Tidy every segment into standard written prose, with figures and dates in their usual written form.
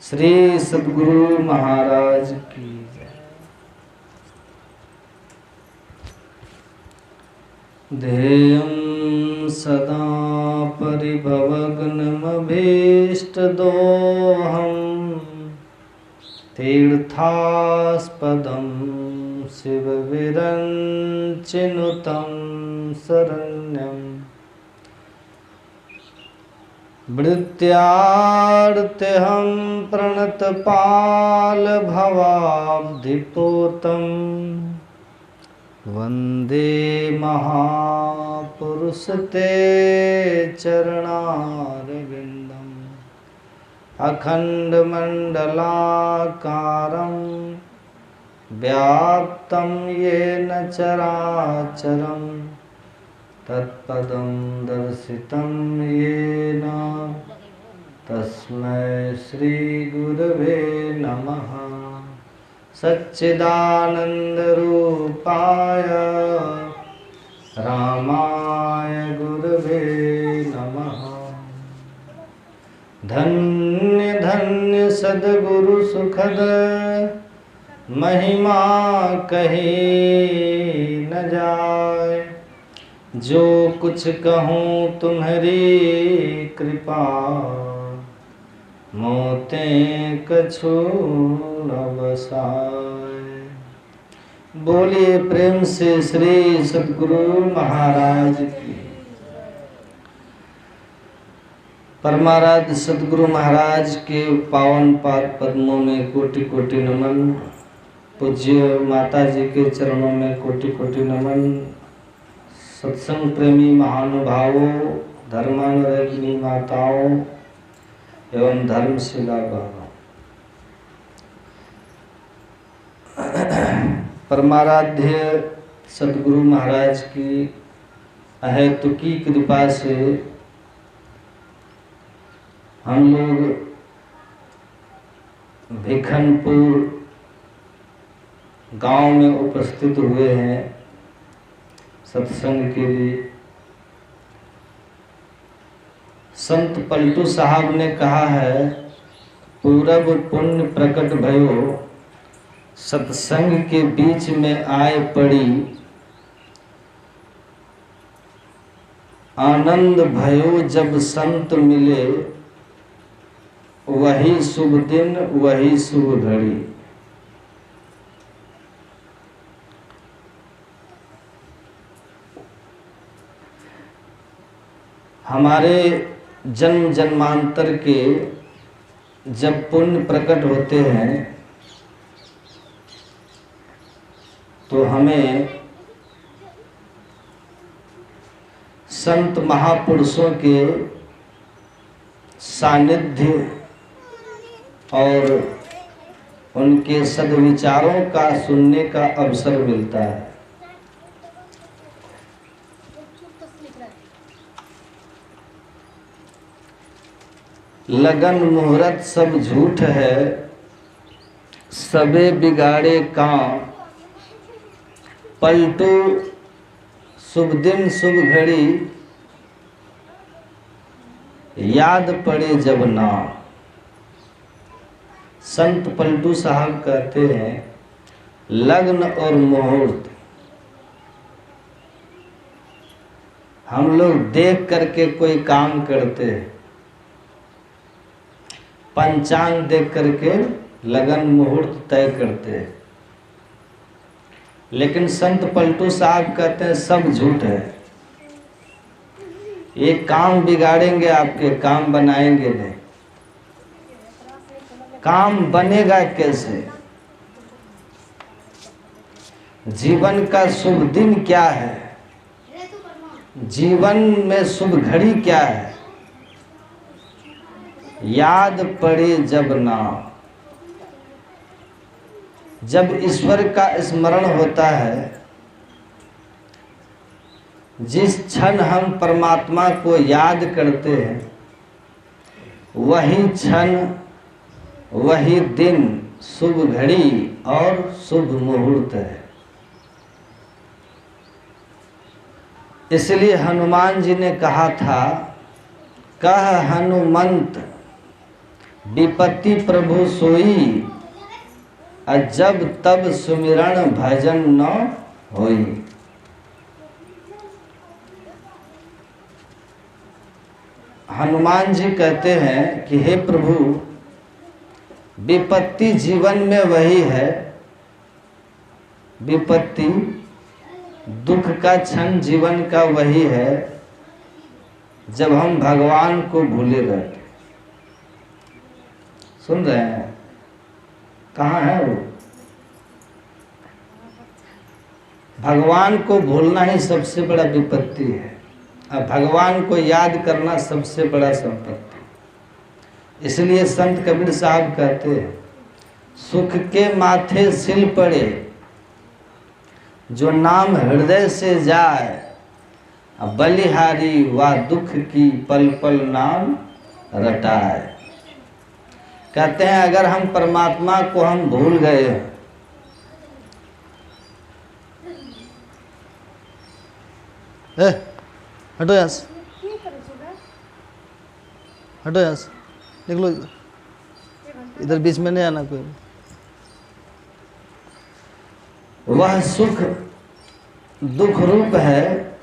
श्री सद्गुरु महाराज की जय। ध्येयं सदा परिभवग्नमभीष्टदोहम् तीर्थास्पदं शिवविरञ्चिनुतं शरण्यम् वृत्त्यार्त्यहं प्रणतपालभवाब्धिपोतं वन्दे महापुरुष ते चरणारविन्दम् अखण्डमण्डलाकारं व्याप्तं येन चराचरं तत्पदं दर्शितं येन तस्मै श्रीगुरवे नमः। सच्चिदानन्दरूपाय रामाय गुरवे नमः। धन्य धन्य सद्गुरु सुखद महिमा कही न जाए। जो कुछ कहूँ तुम्हारी कृपा मोते कछु न बसाए। बोलिए प्रेम से श्री सद्गुरु महाराज की। परमाराध्य सद्गुरु महाराज के पावन पाद पद्मों में कोटि कोटि नमन। पूज्य माता जी के चरणों में कोटि कोटि नमन। सत्संग प्रेमी महानुभावों, धर्मानुरागिनी माताओं एवं धर्मशिला बहनों, परमाराध्य सद्गुरु महाराज की अहेतुकी कृपा से हम लोग भिखनपुर गांव में उपस्थित हुए हैं सत्संग के लिए। संत पलटू साहब ने कहा है, पूरब पुण्य प्रकट भयो सत्संग के बीच में आए पड़ी। आनंद भयो जब संत मिले, वही शुभ दिन वही शुभ घड़ी। हमारे जन्म जन्मांतर के जब पुण्य प्रकट होते हैं तो हमें संत महापुरुषों के सानिध्य और उनके सद्विचारों का सुनने का अवसर मिलता है। लगन मुहूर्त सब झूठ है, सबे बिगाड़े काम। पलटू शुभ दिन शुभ घड़ी, याद पड़े जब नाम। संत पलटू साहब कहते हैं, लग्न और मुहूर्त हम लोग देख करके कोई काम करते हैं, पंचांग देख करके लगन मुहूर्त तय करते हैं। लेकिन संत पलटू साहब कहते हैं सब झूठ है। ये काम बिगाड़ेंगे, आपके काम बनाएंगे नहीं। काम बनेगा कैसे? जीवन का शुभ दिन क्या है? जीवन में शुभ घड़ी क्या है? याद पड़े जब नाम। जब ईश्वर का स्मरण होता है, जिस क्षण हम परमात्मा को याद करते हैं, वही क्षण वही दिन शुभ घड़ी और शुभ मुहूर्त है। इसलिए हनुमान जी ने कहा था, कह हनुमंत विपत्ति प्रभु सोई, जब तब सुमिरन भजन न होई। हनुमान जी कहते हैं कि हे प्रभु, विपत्ति जीवन में वही है, विपत्ति दुख का क्षण जीवन का वही है जब हम भगवान को भूले रहते। सुन रहे हैं? कहाँ है वो? भगवान को भूलना ही सबसे बड़ा विपत्ति है, और भगवान को याद करना सबसे बड़ा संपत्ति। इसलिए संत कबीर साहब कहते हैं, सुख के माथे सिल पड़े, जो नाम हृदय से जाए, बलिहारी व दुख की पल पल नाम रटाए। कहते हैं अगर हम परमात्मा को हम भूल गए, हटो यहाँ से, हटो यहाँ से, निकलो इधर बीच में नहीं आना कोई। वह सुख दुख रूप है,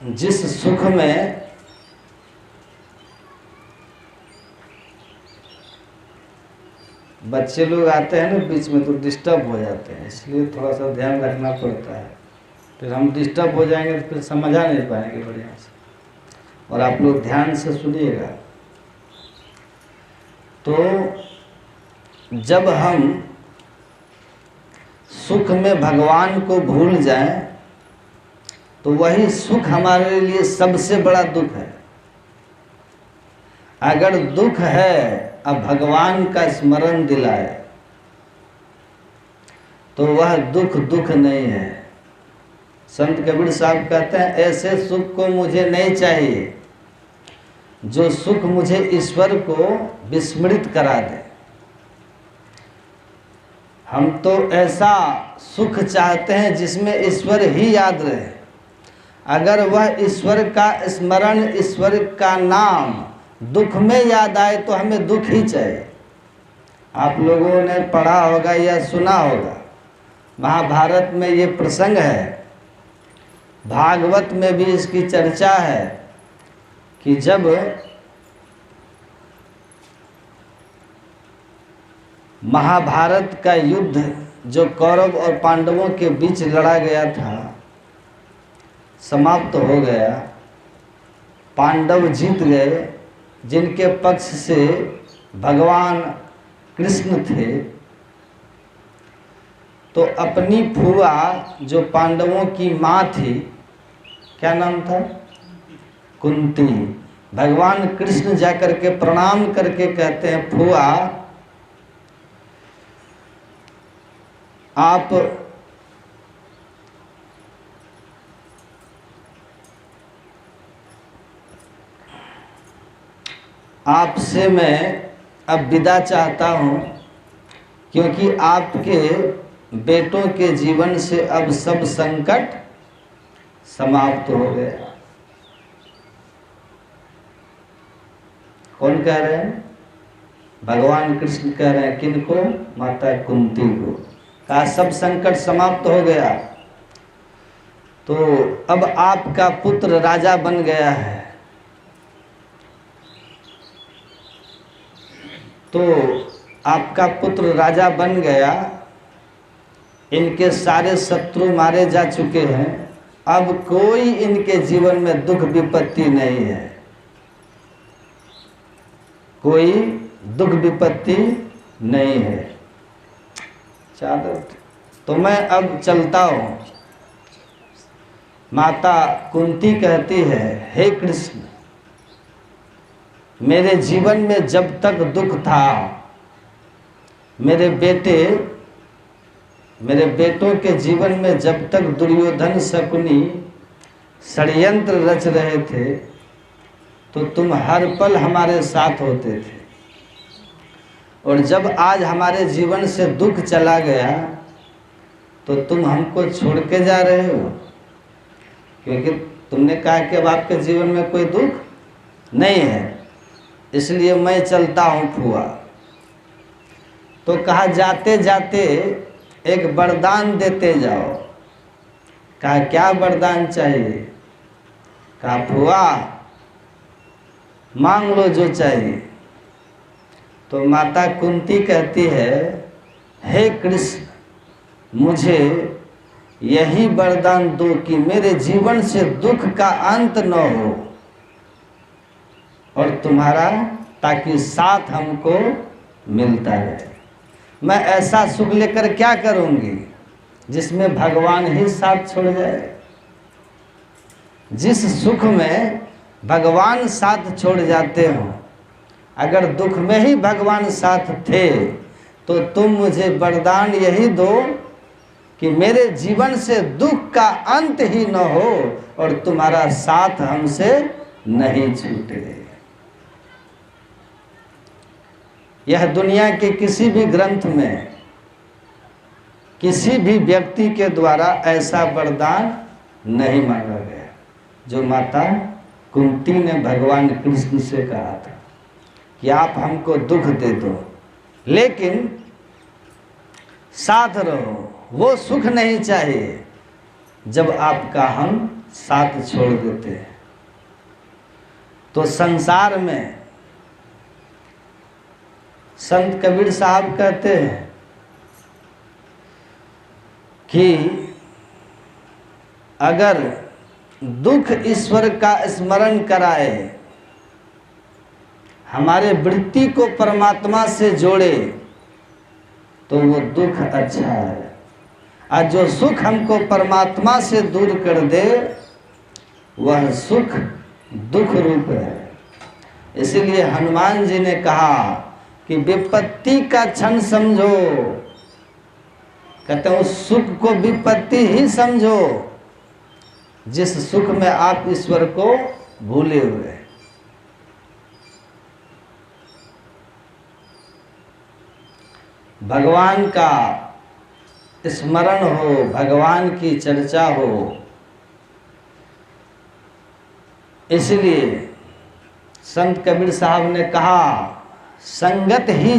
जिस सुख में बच्चे लोग आते हैं ना बीच में तो डिस्टर्ब हो जाते हैं, इसलिए थोड़ा सा ध्यान रखना पड़ता है। फिर हम डिस्टर्ब हो जाएंगे तो फिर समझा नहीं पाएंगे बढ़िया से। और आप लोग ध्यान से सुनिएगा। तो जब हम सुख में भगवान को भूल जाएं, तो वही सुख हमारे लिए सबसे बड़ा दुख है। अगर दुख है अब भगवान का स्मरण दिलाए, तो वह दुख दुख नहीं है। संत कबीर साहब कहते हैं, ऐसे सुख को मुझे नहीं चाहिए जो सुख मुझे ईश्वर को विस्मृत करा दे। हम तो ऐसा सुख चाहते हैं जिसमें ईश्वर ही याद रहे। अगर वह ईश्वर का स्मरण, ईश्वर का नाम दुख में याद आए तो हमें दुख ही चाहिए। आप लोगों ने पढ़ा होगा या सुना होगा, महाभारत में ये प्रसंग है, भागवत में भी इसकी चर्चा है कि जब महाभारत का युद्ध जो कौरव और पांडवों के बीच लड़ा गया था, समाप्त हो गया। पांडव जीत गए, जिनके पक्ष से भगवान कृष्ण थे। तो अपनी फुआ जो पांडवों की माँ थी, क्या नाम था? कुंती। भगवान कृष्ण जाकर के प्रणाम करके कहते हैं, फुआ आपसे मैं अब विदा चाहता हूँ, क्योंकि आपके बेटों के जीवन से अब सब संकट समाप्त हो गया। कौन कह रहे हैं? भगवान कृष्ण कह रहे हैं। किनको? माता कुंती को। कहा सब संकट समाप्त हो गया, तो अब आपका पुत्र राजा बन गया है। तो आपका पुत्र राजा बन गया, इनके सारे शत्रु मारे जा चुके हैं, अब कोई इनके जीवन में दुख विपत्ति नहीं है, कोई दुख विपत्ति नहीं है। चादर तो मैं अब चलता हूँ। माता कुंती कहती है, हे कृष्ण, मेरे जीवन में जब तक दुख था, मेरे बेटों के जीवन में जब तक दुर्योधन शकुनी षड्यंत्र रच रहे थे, तो तुम हर पल हमारे साथ होते थे। और जब आज हमारे जीवन से दुख चला गया, तो तुम हमको छोड़ के जा रहे हो, क्योंकि तुमने कहा कि अब आपके जीवन में कोई दुख नहीं है। इसलिए मैं चलता हूँ फुआ। तो कहा जाते जाते एक वरदान देते जाओ। कहा क्या वरदान चाहिए? कहा फुआ मांग लो जो चाहिए। तो माता कुंती कहती है, हे कृष्ण मुझे यही वरदान दो कि मेरे जीवन से दुख का अंत न हो और तुम्हारा ताकि साथ हमको मिलता रहे। मैं ऐसा सुख लेकर क्या करूंगी जिसमें भगवान ही साथ छोड़ जाए। जिस सुख में भगवान साथ छोड़ जाते हो, अगर दुख में ही भगवान साथ थे तो तुम मुझे वरदान यही दो कि मेरे जीवन से दुख का अंत ही न हो और तुम्हारा साथ हमसे नहीं छूटे। यह दुनिया के किसी भी ग्रंथ में किसी भी व्यक्ति के द्वारा ऐसा वरदान नहीं मांगा गया जो माता कुंती ने भगवान कृष्ण से कहा था कि आप हमको दुख दे दो लेकिन साथ रहो। वो सुख नहीं चाहिए जब आपका हम साथ छोड़ देते हैं। तो संसार में संत कबीर साहब कहते हैं कि अगर दुख ईश्वर का स्मरण कराए, हमारे वृत्ति को परमात्मा से जोड़े तो वो दुख अच्छा है, और जो सुख हमको परमात्मा से दूर कर दे वह सुख दुख रूप है। इसलिए हनुमान जी ने कहा कि विपत्ति का क्षण समझो, कहते हैं उस सुख को विपत्ति ही समझो जिस सुख में आप ईश्वर को भूले हुए। भगवान का स्मरण हो, भगवान की चर्चा हो, इसलिए संत कबीर साहब ने कहा संगत ही